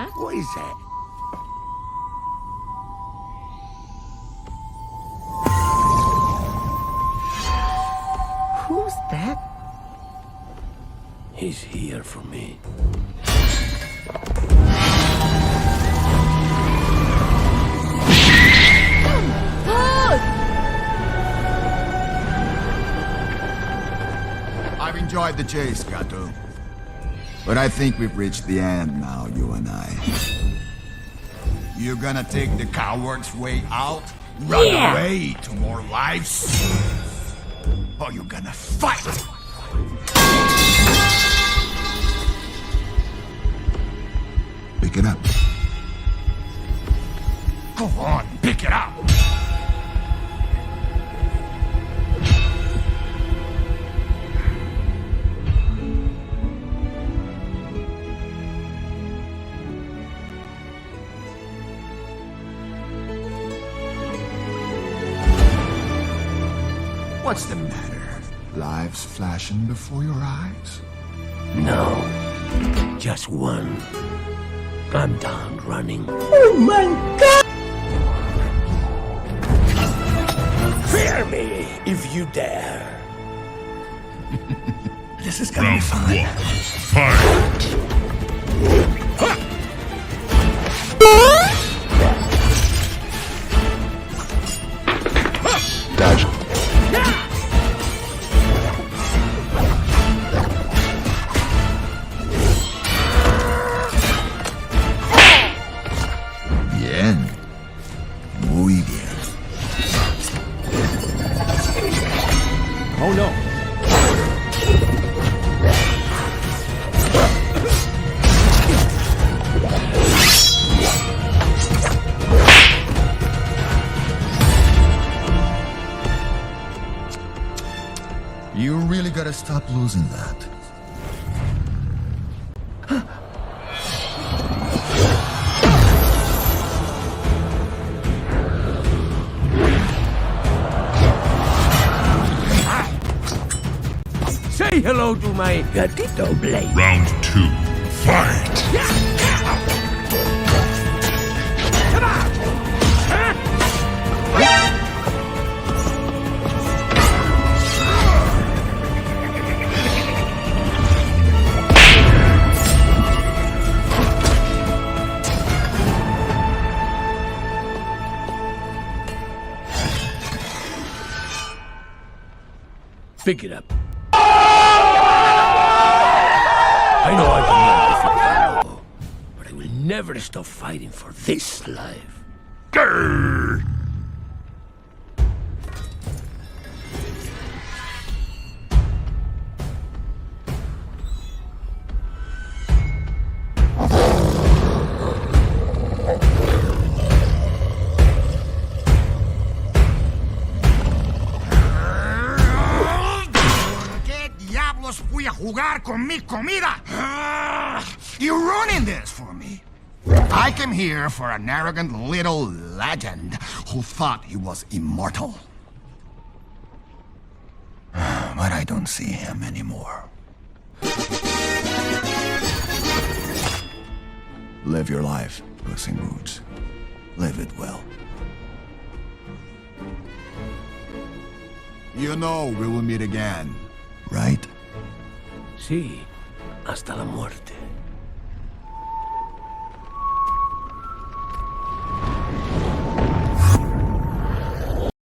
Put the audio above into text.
huh? What is that? Who's that? He's here for me. I've enjoyed the chase, Gato. But I think we've reached the end now, you and I. You're gonna take the coward's way out? Run away to more lives? Or you're gonna fight? Pick it up. Go on, pick it up! What's the matter? Lives flashing before your eyes? No. Just one. I'm done running. Oh my god! Fear me if you dare. This is gonna be fun. Fight! Dodge. Bien. Muy bien. Oh no. You really gotta stop losing that. Say hello to my gatito blade. Round 2. Fight! Come on! Huh? Pick it up. I know I can never defeat you, but I will never stop fighting for this life. Grrr! Voy a jugar con mi comida. You're ruining this for me. I came here for an arrogant little legend who thought he was immortal. But I don't see him anymore. Live your life, Puss in Boots. Live it well. You know we will meet again, right? Sí, hasta la muerte.